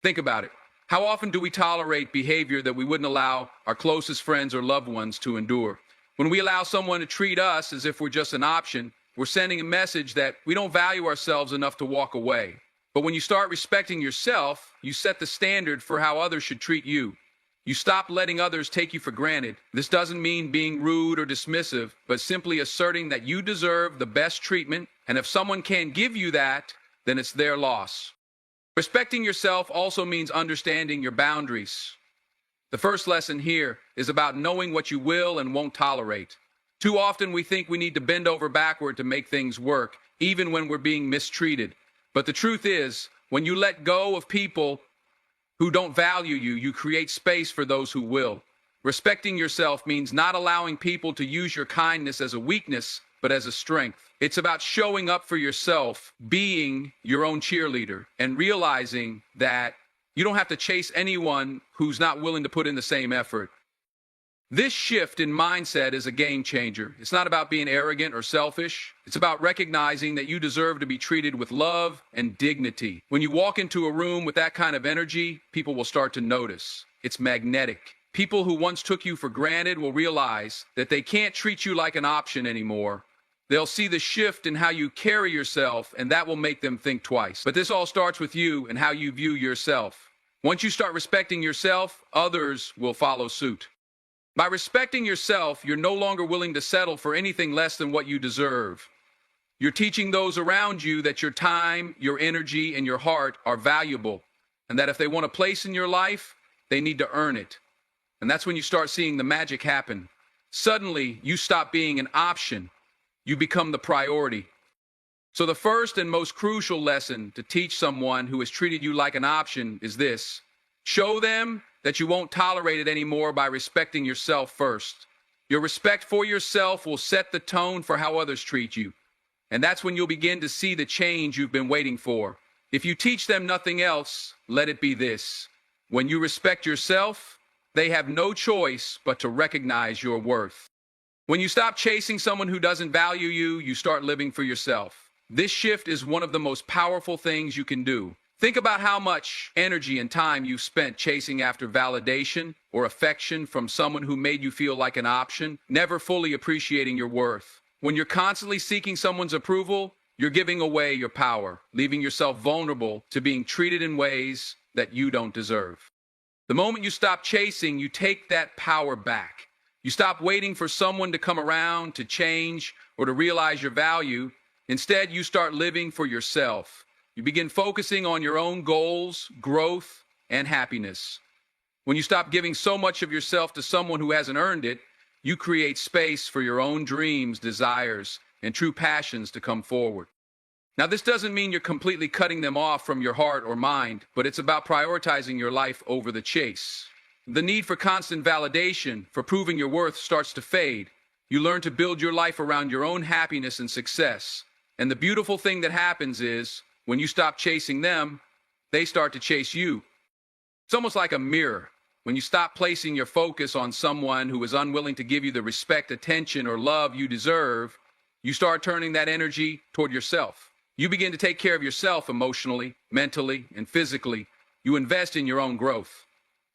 Think about it. How often do we tolerate behavior that we wouldn't allow our closest friends or loved ones to endure? When we allow someone to treat us as if we're just an option, we're sending a message that we don't value ourselves enough to walk away. But when you start respecting yourself, you set the standard for how others should treat you. You stop letting others take you for granted. This doesn't mean being rude or dismissive, but simply asserting that you deserve the best treatment, and if someone can't give you that, then it's their loss. Respecting yourself also means understanding your boundaries. The first lesson here is about knowing what you will and won't tolerate. Too often we think we need to bend over backward to make things work, even when we're being mistreated. But the truth is, when you let go of people who don't value you, you create space for those who will. Respecting yourself means not allowing people to use your kindness as a weakness, but as a strength. It's about showing up for yourself, being your own cheerleader, and realizing that you don't have to chase anyone who's not willing to put in the same effort. This shift in mindset is a game changer. It's not about being arrogant or selfish. It's about recognizing that you deserve to be treated with love and dignity. When you walk into a room with that kind of energy, people will start to notice. It's magnetic. People who once took you for granted will realize that they can't treat you like an option anymore. They'll see the shift in how you carry yourself, and that will make them think twice. But this all starts with you and how you view yourself. Once you start respecting yourself, others will follow suit. By respecting yourself, you're no longer willing to settle for anything less than what you deserve. You're teaching those around you that your time, your energy, and your heart are valuable, and that if they want a place in your life, they need to earn it. And that's when you start seeing the magic happen. Suddenly, you stop being an option. You become the priority. So the first and most crucial lesson to teach someone who has treated you like an option is this: show them that you won't tolerate it anymore by respecting yourself first. Your respect for yourself will set the tone for how others treat you. And that's when you'll begin to see the change you've been waiting for. If you teach them nothing else, let it be this: when you respect yourself, they have no choice but to recognize your worth. When you stop chasing someone who doesn't value you, you start living for yourself. This shift is one of the most powerful things you can do. Think about how much energy and time you've spent chasing after validation or affection from someone who made you feel like an option, never fully appreciating your worth. When you're constantly seeking someone's approval, you're giving away your power, leaving yourself vulnerable to being treated in ways that you don't deserve. The moment you stop chasing, you take that power back. You stop waiting for someone to come around, to change, or to realize your value. Instead, you start living for yourself. You begin focusing on your own goals, growth, and happiness. When you stop giving so much of yourself to someone who hasn't earned it, you create space for your own dreams, desires, and true passions to come forward. Now, this doesn't mean you're completely cutting them off from your heart or mind, but it's about prioritizing your life over the chase. The need for constant validation, for proving your worth, starts to fade. You learn to build your life around your own happiness and success. And the beautiful thing that happens is, when you stop chasing them, they start to chase you. It's almost like a mirror. When you stop placing your focus on someone who is unwilling to give you the respect, attention, or love you deserve, you start turning that energy toward yourself. You begin to take care of yourself emotionally, mentally, and physically. You invest in your own growth.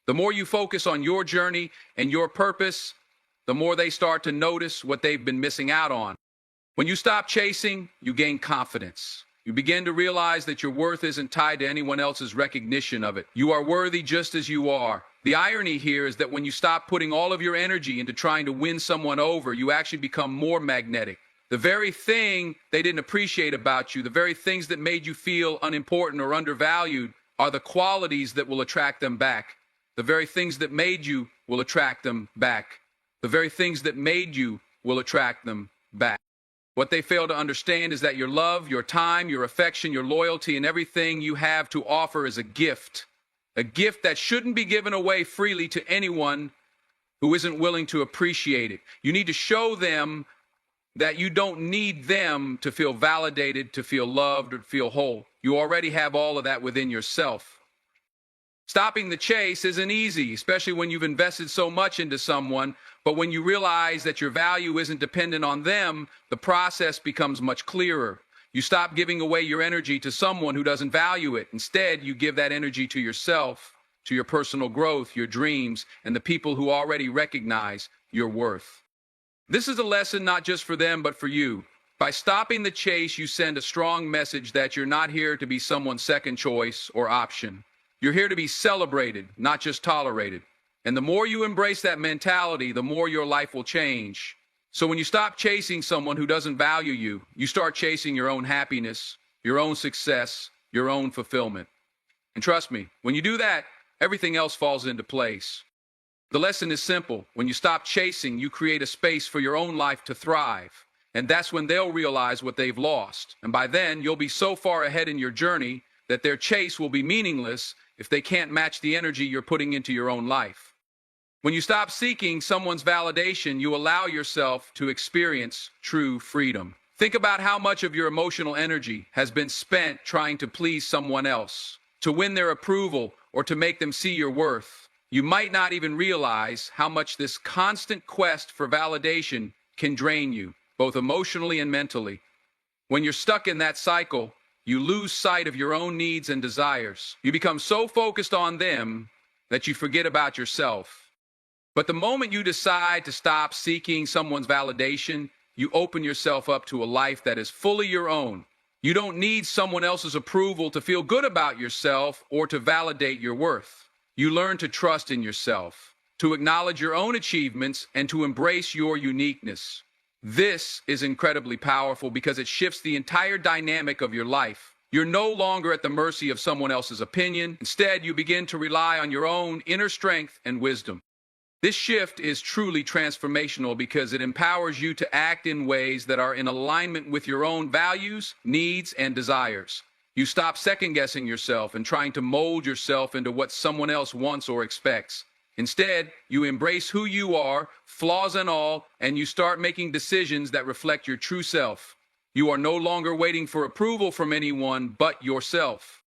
The more you focus on your journey and your purpose, the more they start to notice what they've been missing out on. When you stop chasing, you gain confidence. You begin to realize that your worth isn't tied to anyone else's recognition of it. You are worthy just as you are. The irony here is that when you stop putting all of your energy into trying to win someone over, you actually become more magnetic. The very thing they didn't appreciate about you, the very things that made you feel unimportant or undervalued, are the qualities that will attract them back. The very things that made you will attract them back. The very things that made you will attract them back. What they fail to understand is that your love, your time, your affection, your loyalty, and everything you have to offer is a gift that shouldn't be given away freely to anyone who isn't willing to appreciate it. You need to show them that you don't need them to feel validated, to feel loved, or to feel whole. You already have all of that within yourself. Stopping the chase isn't easy, especially when you've invested so much into someone, but when you realize that your value isn't dependent on them, the process becomes much clearer. You stop giving away your energy to someone who doesn't value it. Instead, you give that energy to yourself, to your personal growth, your dreams, and the people who already recognize your worth. This is a lesson not just for them, but for you. By stopping the chase, you send a strong message that you're not here to be someone's second choice or option. You're here to be celebrated, not just tolerated. And the more you embrace that mentality, the more your life will change. So when you stop chasing someone who doesn't value you, you start chasing your own happiness, your own success, your own fulfillment. And trust me, when you do that, everything else falls into place. The lesson is simple. When you stop chasing, you create a space for your own life to thrive. And that's when they'll realize what they've lost. And by then, you'll be so far ahead in your journey that their chase will be meaningless if they can't match the energy you're putting into your own life. When you stop seeking someone's validation, you allow yourself to experience true freedom. Think about how much of your emotional energy has been spent trying to please someone else, to win their approval, or to make them see your worth. You might not even realize how much this constant quest for validation can drain you, both emotionally and mentally. When you're stuck in that cycle, you lose sight of your own needs and desires. You become so focused on them that you forget about yourself. But the moment you decide to stop seeking someone's validation, you open yourself up to a life that is fully your own. You don't need someone else's approval to feel good about yourself or to validate your worth. You learn to trust in yourself, to acknowledge your own achievements, and to embrace your uniqueness. This is incredibly powerful because it shifts the entire dynamic of your life. You're no longer at the mercy of someone else's opinion. Instead, you begin to rely on your own inner strength and wisdom. This shift is truly transformational because it empowers you to act in ways that are in alignment with your own values, needs, and desires. You stop second-guessing yourself and trying to mold yourself into what someone else wants or expects. Instead, you embrace who you are, flaws and all, and you start making decisions that reflect your true self. You are no longer waiting for approval from anyone but yourself.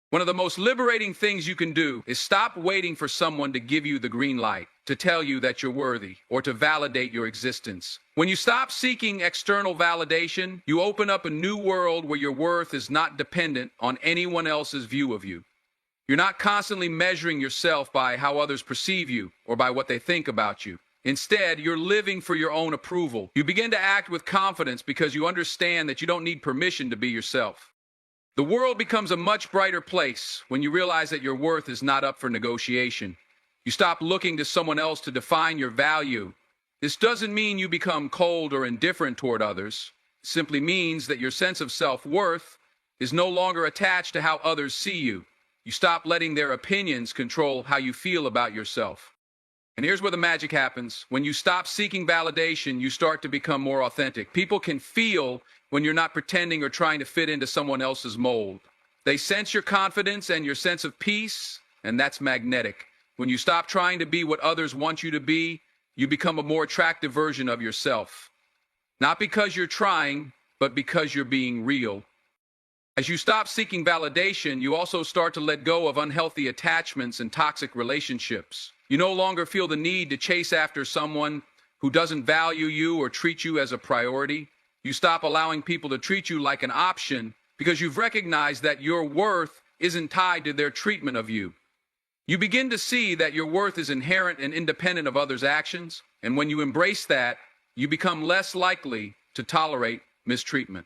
One of the most liberating things you can do is stop waiting for someone to give you the green light, to tell you that you're worthy, or to validate your existence. When you stop seeking external validation, you open up a new world where your worth is not dependent on anyone else's view of you. You're not constantly measuring yourself by how others perceive you or by what they think about you. Instead, you're living for your own approval. You begin to act with confidence because you understand that you don't need permission to be yourself. The world becomes a much brighter place when you realize that your worth is not up for negotiation. You stop looking to someone else to define your value. This doesn't mean you become cold or indifferent toward others. It simply means that your sense of self-worth is no longer attached to how others see you. You stop letting their opinions control how you feel about yourself. And here's where the magic happens. When you stop seeking validation, you start to become more authentic. People can feel when you're not pretending or trying to fit into someone else's mold. They sense your confidence and your sense of peace, and that's magnetic. When you stop trying to be what others want you to be, you become a more attractive version of yourself. Not because you're trying, but because you're being real. As you stop seeking validation, you also start to let go of unhealthy attachments and toxic relationships. You no longer feel the need to chase after someone who doesn't value you or treat you as a priority. You stop allowing people to treat you like an option because you've recognized that your worth isn't tied to their treatment of you. You begin to see that your worth is inherent and independent of others' actions, and when you embrace that, you become less likely to tolerate mistreatment.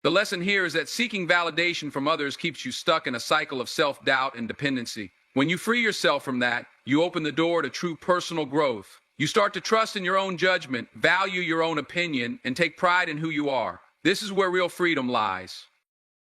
The lesson here is that seeking validation from others keeps you stuck in a cycle of self-doubt and dependency. When you free yourself from that, you open the door to true personal growth. You start to trust in your own judgment, value your own opinion, and take pride in who you are. This is where real freedom lies.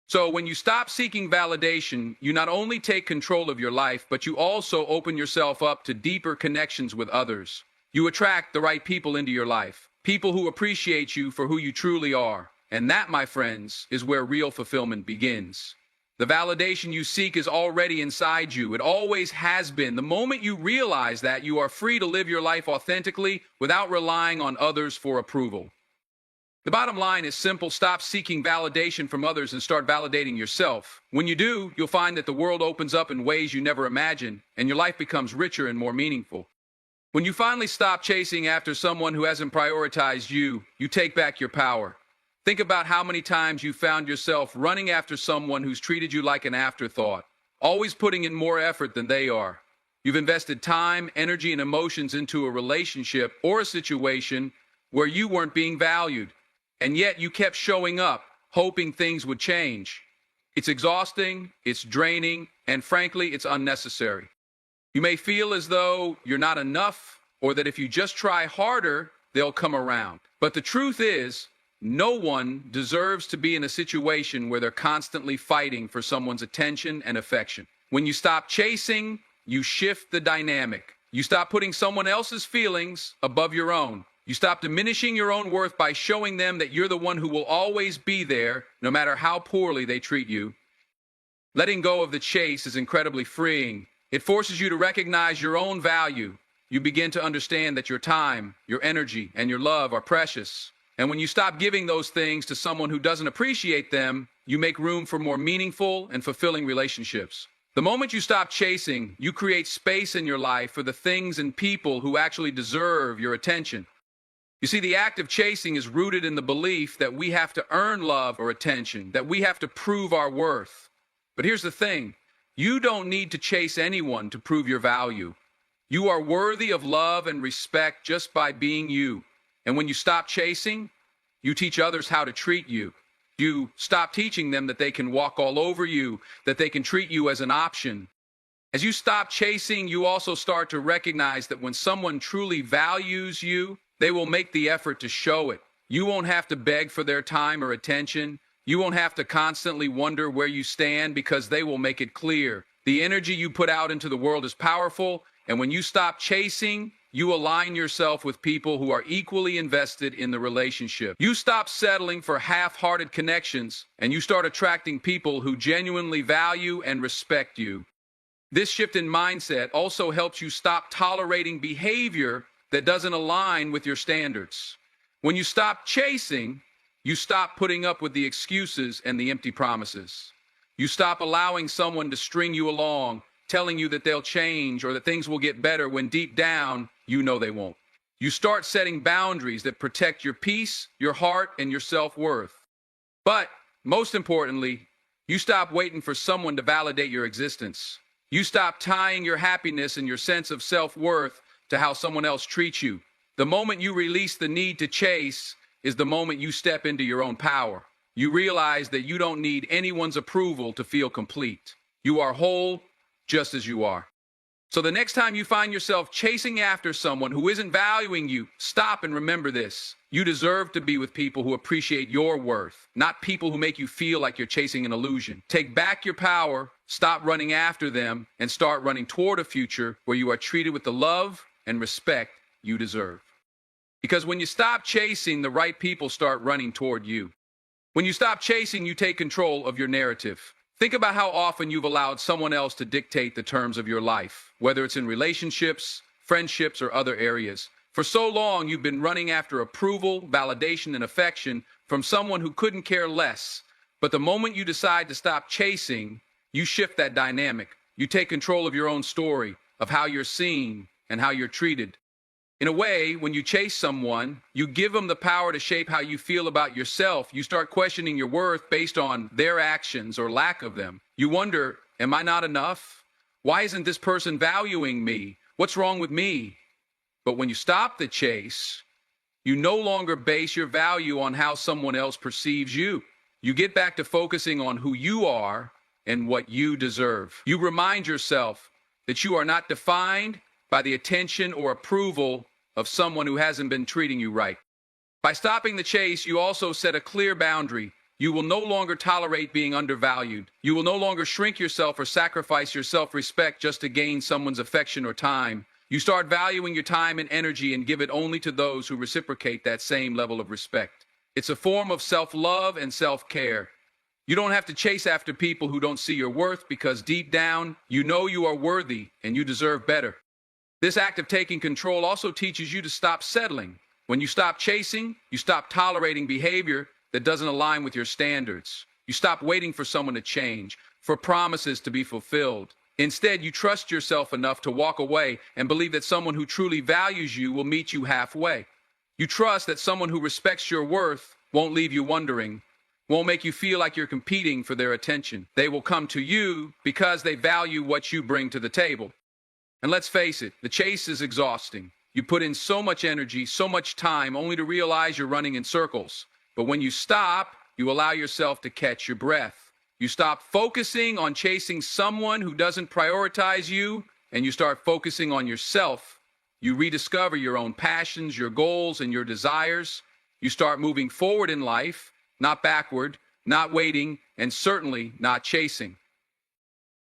So when you stop seeking validation, you not only take control of your life, but you also open yourself up to deeper connections with others. You attract the right people into your life, people who appreciate you for who you truly are. And that, my friends, is where real fulfillment begins. The validation you seek is already inside you. It always has been. The moment you realize that, you are free to live your life authentically without relying on others for approval. The bottom line is simple. Stop seeking validation from others and start validating yourself. When you do, you'll find that the world opens up in ways you never imagined, and your life becomes richer and more meaningful. When you finally stop chasing after someone who hasn't prioritized you, you take back your power. Think about how many times you found yourself running after someone who's treated you like an afterthought, always putting in more effort than they are. You've invested time, energy, and emotions into a relationship or a situation where you weren't being valued, and yet you kept showing up, hoping things would change. It's exhausting, it's draining, and frankly, it's unnecessary. You may feel as though you're not enough, or that if you just try harder, they'll come around. But the truth is, no one deserves to be in a situation where they're constantly fighting for someone's attention and affection. When you stop chasing, you shift the dynamic. You stop putting someone else's feelings above your own. You stop diminishing your own worth by showing them that you're the one who will always be there, no matter how poorly they treat you. Letting go of the chase is incredibly freeing. It forces you to recognize your own value. You begin to understand that your time, your energy, and your love are precious. And when you stop giving those things to someone who doesn't appreciate them, you make room for more meaningful and fulfilling relationships. The moment you stop chasing, you create space in your life for the things and people who actually deserve your attention. You see, the act of chasing is rooted in the belief that we have to earn love or attention, that we have to prove our worth. But here's the thing, you don't need to chase anyone to prove your value. You are worthy of love and respect just by being you. And when you stop chasing, you teach others how to treat you. You stop teaching them that they can walk all over you, that they can treat you as an option. As you stop chasing, you also start to recognize that when someone truly values you, they will make the effort to show it. You won't have to beg for their time or attention. You won't have to constantly wonder where you stand because they will make it clear. The energy you put out into the world is powerful, and when you stop chasing, you align yourself with people who are equally invested in the relationship. You stop settling for half-hearted connections, and you start attracting people who genuinely value and respect you. This shift in mindset also helps you stop tolerating behavior that doesn't align with your standards. When you stop chasing, you stop putting up with the excuses and the empty promises. You stop allowing someone to string you along, telling you that they'll change or that things will get better when deep down, you know they won't. You start setting boundaries that protect your peace, your heart, and your self-worth. But most importantly, you stop waiting for someone to validate your existence. You stop tying your happiness and your sense of self-worth to how someone else treats you. The moment you release the need to chase is the moment you step into your own power. You realize that you don't need anyone's approval to feel complete. You are whole just as you are. So the next time you find yourself chasing after someone who isn't valuing you, stop and remember this. You deserve to be with people who appreciate your worth, not people who make you feel like you're chasing an illusion. Take back your power, stop running after them, and start running toward a future where you are treated with the love and respect you deserve. Because when you stop chasing, the right people start running toward you. When you stop chasing, you take control of your narrative. Think about how often you've allowed someone else to dictate the terms of your life, whether it's in relationships, friendships, or other areas. For so long, you've been running after approval, validation, and affection from someone who couldn't care less. But the moment you decide to stop chasing, you shift that dynamic. You take control of your own story, of how you're seen and how you're treated. In a way, when you chase someone, you give them the power to shape how you feel about yourself. You start questioning your worth based on their actions or lack of them. You wonder, am I not enough? Why isn't this person valuing me? What's wrong with me? But when you stop the chase, you no longer base your value on how someone else perceives you. You get back to focusing on who you are and what you deserve. You remind yourself that you are not defined by the attention or approval of someone who hasn't been treating you right. By stopping the chase, you also set a clear boundary. You will no longer tolerate being undervalued. You will no longer shrink yourself or sacrifice your self-respect just to gain someone's affection or time. You start valuing your time and energy and give it only to those who reciprocate that same level of respect. It's a form of self-love and self-care. You don't have to chase after people who don't see your worth because deep down, you know you are worthy and you deserve better. This act of taking control also teaches you to stop settling. When you stop chasing, you stop tolerating behavior that doesn't align with your standards. You stop waiting for someone to change, for promises to be fulfilled. Instead, you trust yourself enough to walk away and believe that someone who truly values you will meet you halfway. You trust that someone who respects your worth won't leave you wondering, won't make you feel like you're competing for their attention. They will come to you because they value what you bring to the table. And let's face it, the chase is exhausting. You put in so much energy, so much time, only to realize you're running in circles. But when you stop, you allow yourself to catch your breath. You stop focusing on chasing someone who doesn't prioritize you, and you start focusing on yourself. You rediscover your own passions, your goals, and your desires. You start moving forward in life, not backward, not waiting, and certainly not chasing.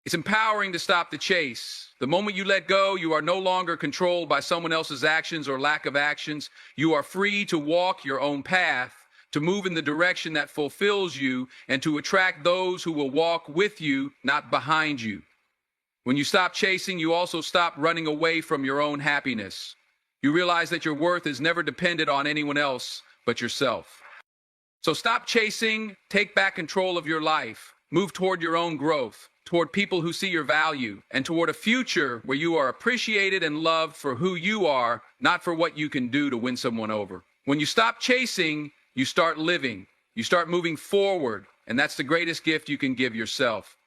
It's empowering to stop the chase. The moment you let go, you are no longer controlled by someone else's actions or lack of actions. You are free to walk your own path, to move in the direction that fulfills you, and to attract those who will walk with you, not behind you. When you stop chasing, you also stop running away from your own happiness. You realize that your worth is never dependent on anyone else but yourself. So stop chasing, take back control of your life, move toward your own growth, toward people who see your value, and toward a future where you are appreciated and loved for who you are, not for what you can do to win someone over. When you stop chasing, you start living, you start moving forward, and that's the greatest gift you can give yourself.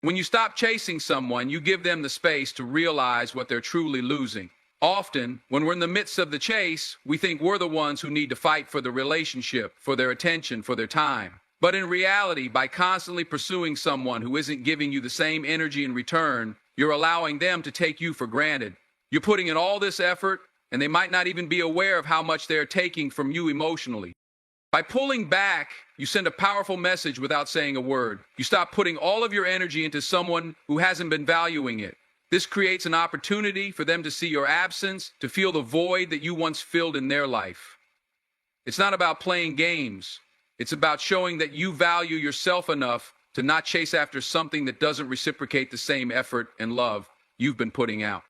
When you stop chasing someone, you give them the space to realize what they're truly losing. Often, when we're in the midst of the chase, we think we're the ones who need to fight for the relationship, for their attention, for their time. But in reality, by constantly pursuing someone who isn't giving you the same energy in return, you're allowing them to take you for granted. You're putting in all this effort, and they might not even be aware of how much they're taking from you emotionally. By pulling back, you send a powerful message without saying a word. You stop putting all of your energy into someone who hasn't been valuing it. This creates an opportunity for them to see your absence, to feel the void that you once filled in their life. It's not about playing games. It's about showing that you value yourself enough to not chase after something that doesn't reciprocate the same effort and love you've been putting out.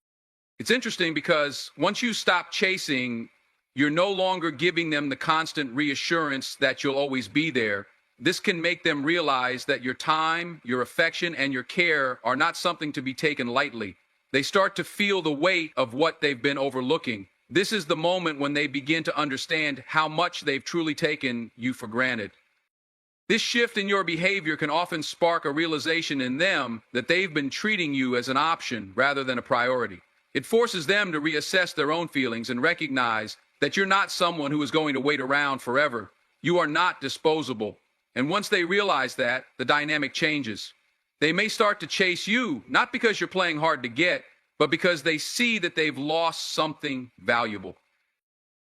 It's interesting because once you stop chasing, you're no longer giving them the constant reassurance that you'll always be there. This can make them realize that your time, your affection, and your care are not something to be taken lightly. They start to feel the weight of what they've been overlooking. This is the moment when they begin to understand how much they've truly taken you for granted. This shift in your behavior can often spark a realization in them that they've been treating you as an option rather than a priority. It forces them to reassess their own feelings and recognize that you're not someone who is going to wait around forever. You are not disposable. And once they realize that, the dynamic changes. They may start to chase you, not because you're playing hard to get, but because they see that they've lost something valuable.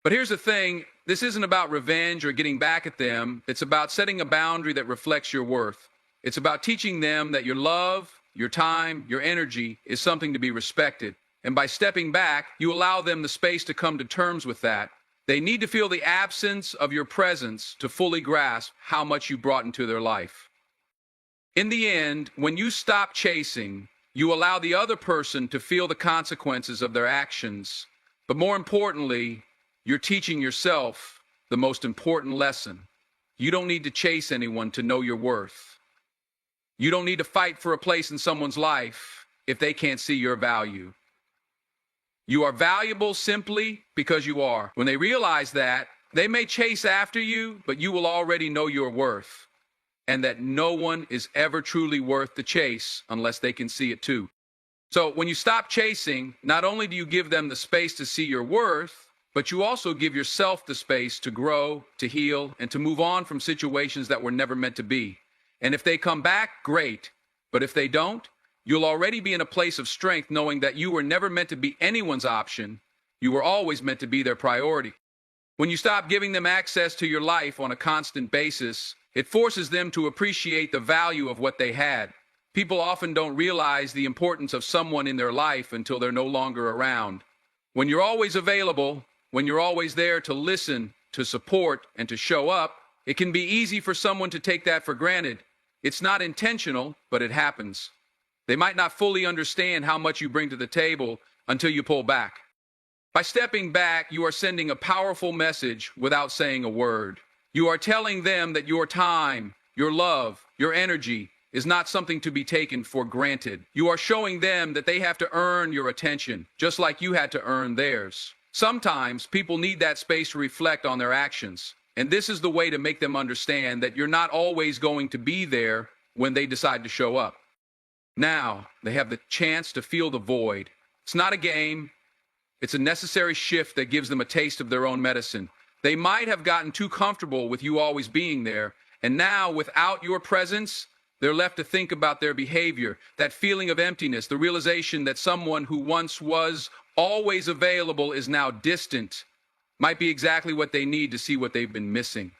But here's the thing, this isn't about revenge or getting back at them. It's about setting a boundary that reflects your worth. It's about teaching them that your love, your time, your energy is something to be respected. And by stepping back, you allow them the space to come to terms with that. They need to feel the absence of your presence to fully grasp how much you brought into their life. In the end, when you stop chasing, you allow the other person to feel the consequences of their actions. But more importantly, you're teaching yourself the most important lesson. You don't need to chase anyone to know your worth. You don't need to fight for a place in someone's life if they can't see your value. You are valuable simply because you are. When they realize that, they may chase after you, but you will already know your worth, and that no one is ever truly worth the chase unless they can see it too. So when you stop chasing, not only do you give them the space to see your worth, but you also give yourself the space to grow, to heal, and to move on from situations that were never meant to be. And if they come back, great. But if they don't, you'll already be in a place of strength knowing that you were never meant to be anyone's option. You were always meant to be their priority. When you stop giving them access to your life on a constant basis, it forces them to appreciate the value of what they had. People often don't realize the importance of someone in their life until they're no longer around. When you're always available, when you're always there to listen, to support, and to show up, it can be easy for someone to take that for granted. It's not intentional, but it happens. They might not fully understand how much you bring to the table until you pull back. By stepping back, you are sending a powerful message without saying a word. You are telling them that your time, your love, your energy is not something to be taken for granted. You are showing them that they have to earn your attention, just like you had to earn theirs. Sometimes people need that space to reflect on their actions. And this is the way to make them understand that you're not always going to be there when they decide to show up. Now, they have the chance to feel the void. It's not a game. It's a necessary shift that gives them a taste of their own medicine. They might have gotten too comfortable with you always being there, and now, without your presence, they're left to think about their behavior, that feeling of emptiness, the realization that someone who once was always available is now distant, might be exactly what they need to see what they've been missing.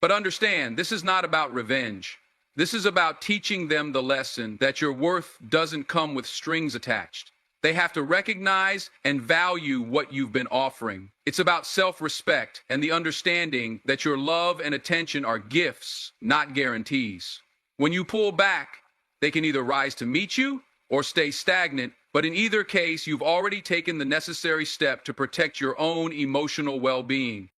But understand, this is not about revenge. This is about teaching them the lesson that your worth doesn't come with strings attached. They have to recognize and value what you've been offering. It's about self-respect and the understanding that your love and attention are gifts, not guarantees. When you pull back, they can either rise to meet you or stay stagnant, but in either case, you've already taken the necessary step to protect your own emotional well-being.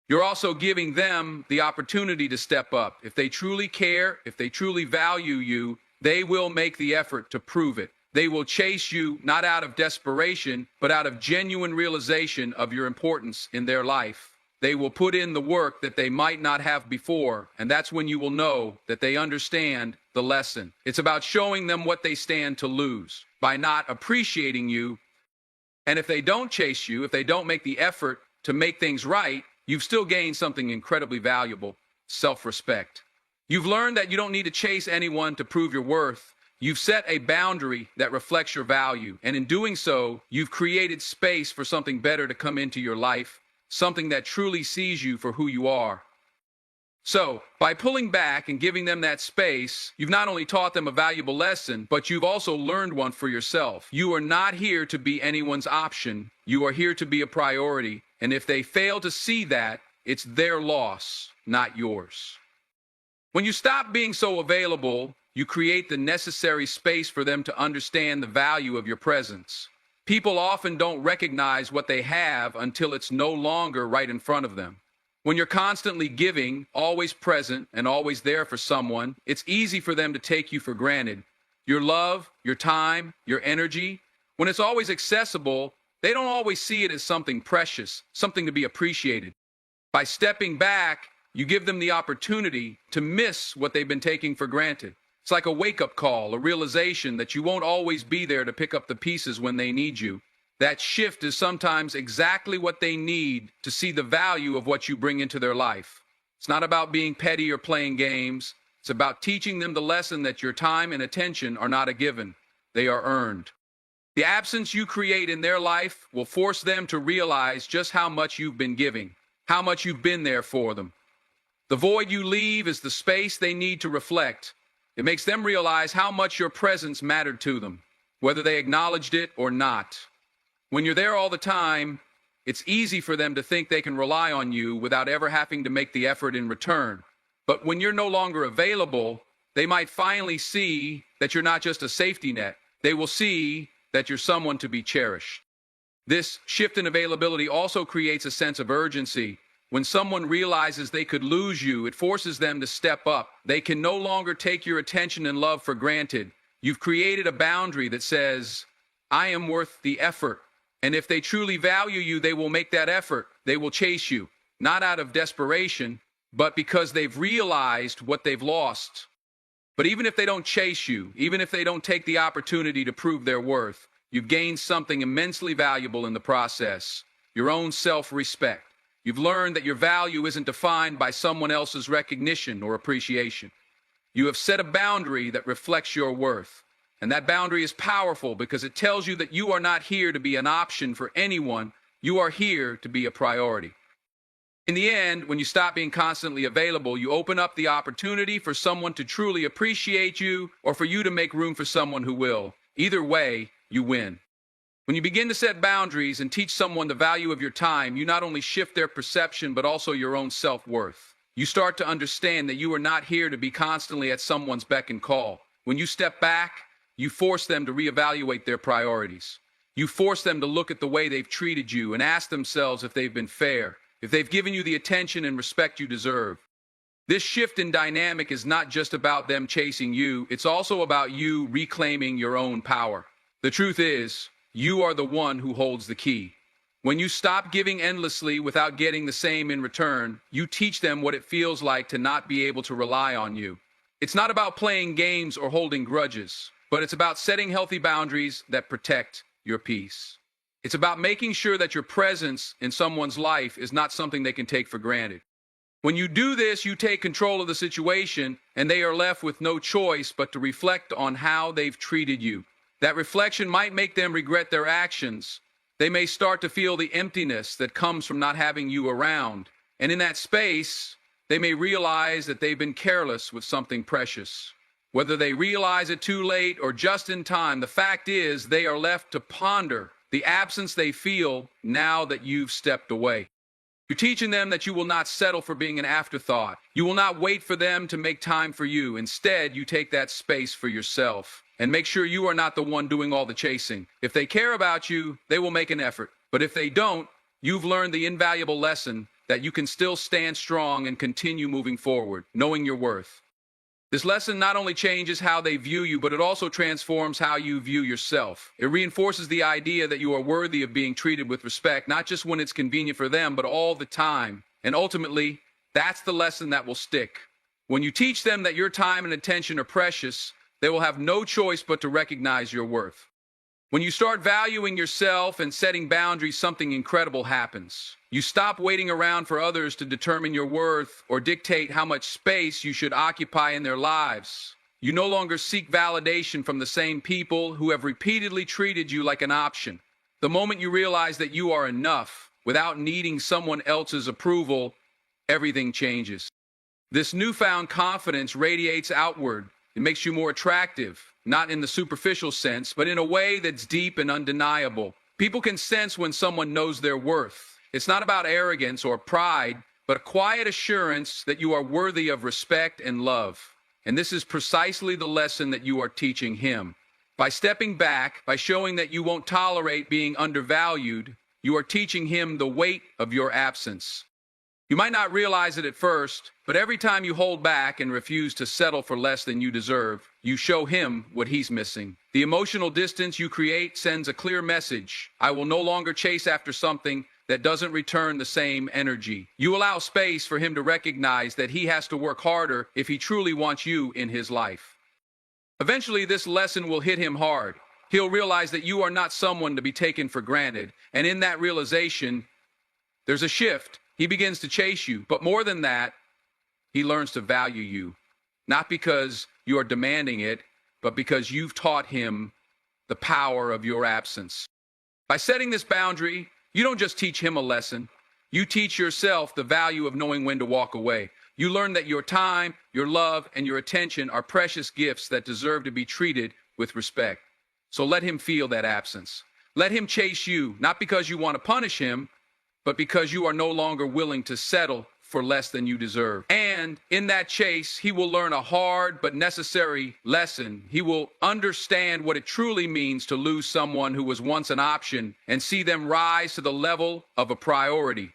You're also giving them the opportunity to step up. If they truly care, if they truly value you, they will make the effort to prove it. They will chase you not out of desperation, but out of genuine realization of your importance in their life. They will put in the work that they might not have before, and that's when you will know that they understand the lesson. It's about showing them what they stand to lose by not appreciating you. And if they don't chase you, if they don't make the effort to make things right, you've still gained something incredibly valuable: self-respect. You've learned that you don't need to chase anyone to prove your worth. You've set a boundary that reflects your value, and in doing so, you've created space for something better to come into your life, something that truly sees you for who you are. So, by pulling back and giving them that space, you've not only taught them a valuable lesson, but you've also learned one for yourself. You are not here to be anyone's option. You are here to be a priority, and if they fail to see that, it's their loss, not yours. When you stop being so available, you create the necessary space for them to understand the value of your presence. People often don't recognize what they have until it's no longer right in front of them. When you're constantly giving, always present, and always there for someone, it's easy for them to take you for granted. Your love, your time, your energy, when it's always accessible, they don't always see it as something precious, something to be appreciated. By stepping back, you give them the opportunity to miss what they've been taking for granted. It's like a wake-up call, a realization that you won't always be there to pick up the pieces when they need you. That shift is sometimes exactly what they need to see the value of what you bring into their life. It's not about being petty or playing games. It's about teaching them the lesson that your time and attention are not a given. They are earned. The absence you create in their life will force them to realize just how much you've been giving, how much you've been there for them. The void you leave is the space they need to reflect. It makes them realize how much your presence mattered to them, whether they acknowledged it or not. When you're there all the time, it's easy for them to think they can rely on you without ever having to make the effort in return. But when you're no longer available, they might finally see that you're not just a safety net. They will see that you're someone to be cherished. This shift in availability also creates a sense of urgency. When someone realizes they could lose you, it forces them to step up. They can no longer take your attention and love for granted. You've created a boundary that says, I am worth the effort. And if they truly value you, they will make that effort. They will chase you, not out of desperation, but because they've realized what they've lost. But even if they don't chase you, even if they don't take the opportunity to prove their worth, you've gained something immensely valuable in the process: your own self-respect. You've learned that your value isn't defined by someone else's recognition or appreciation. You have set a boundary that reflects your worth. And that boundary is powerful because it tells you that you are not here to be an option for anyone. You are here to be a priority. In the end, when you stop being constantly available, you open up the opportunity for someone to truly appreciate you, or for you to make room for someone who will. Either way, you win. When you begin to set boundaries and teach someone the value of your time, you not only shift their perception, but also your own self-worth. You start to understand that you are not here to be constantly at someone's beck and call. When you step back, you force them to reevaluate their priorities. You force them to look at the way they've treated you and ask themselves if they've been fair, if they've given you the attention and respect you deserve. This shift in dynamic is not just about them chasing you, it's also about you reclaiming your own power. The truth is, you are the one who holds the key. When you stop giving endlessly without getting the same in return, you teach them what it feels like to not be able to rely on you. It's not about playing games or holding grudges, but it's about setting healthy boundaries that protect your peace. It's about making sure that your presence in someone's life is not something they can take for granted. When you do this, you take control of the situation, and they are left with no choice but to reflect on how they've treated you. That reflection might make them regret their actions. They may start to feel the emptiness that comes from not having you around. And in that space, they may realize that they've been careless with something precious. Whether they realize it too late or just in time, the fact is they are left to ponder the absence they feel now that you've stepped away. You're teaching them that you will not settle for being an afterthought. You will not wait for them to make time for you. Instead, you take that space for yourself and make sure you are not the one doing all the chasing. If they care about you, they will make an effort. But if they don't, you've learned the invaluable lesson that you can still stand strong and continue moving forward, knowing your worth. This lesson not only changes how they view you, but it also transforms how you view yourself. It reinforces the idea that you are worthy of being treated with respect, not just when it's convenient for them, but all the time. And ultimately, that's the lesson that will stick. When you teach them that your time and attention are precious, they will have no choice but to recognize your worth. When you start valuing yourself and setting boundaries, something incredible happens. You stop waiting around for others to determine your worth or dictate how much space you should occupy in their lives. You no longer seek validation from the same people who have repeatedly treated you like an option. The moment you realize that you are enough without needing someone else's approval, everything changes. This newfound confidence radiates outward. It makes you more attractive, not in the superficial sense, but in a way that's deep and undeniable. People can sense when someone knows their worth. It's not about arrogance or pride, but a quiet assurance that you are worthy of respect and love. And this is precisely the lesson that you are teaching him. By stepping back, by showing that you won't tolerate being undervalued, you are teaching him the weight of your absence. You might not realize it at first, but every time you hold back and refuse to settle for less than you deserve, you show him what he's missing. The emotional distance you create sends a clear message. I will no longer chase after something that doesn't return the same energy. You allow space for him to recognize that he has to work harder if he truly wants you in his life. Eventually, this lesson will hit him hard. He'll realize that you are not someone to be taken for granted, and in that realization, there's a shift. He begins to chase you, but more than that, he learns to value you, not because you are demanding it, but because you've taught him the power of your absence. By setting this boundary, you don't just teach him a lesson, you teach yourself the value of knowing when to walk away. You learn that your time, your love, and your attention are precious gifts that deserve to be treated with respect. So let him feel that absence. Let him chase you, not because you want to punish him, but because you are no longer willing to settle for less than you deserve. And in that chase, he will learn a hard but necessary lesson. He will understand what it truly means to lose someone who was once an option and see them rise to the level of a priority.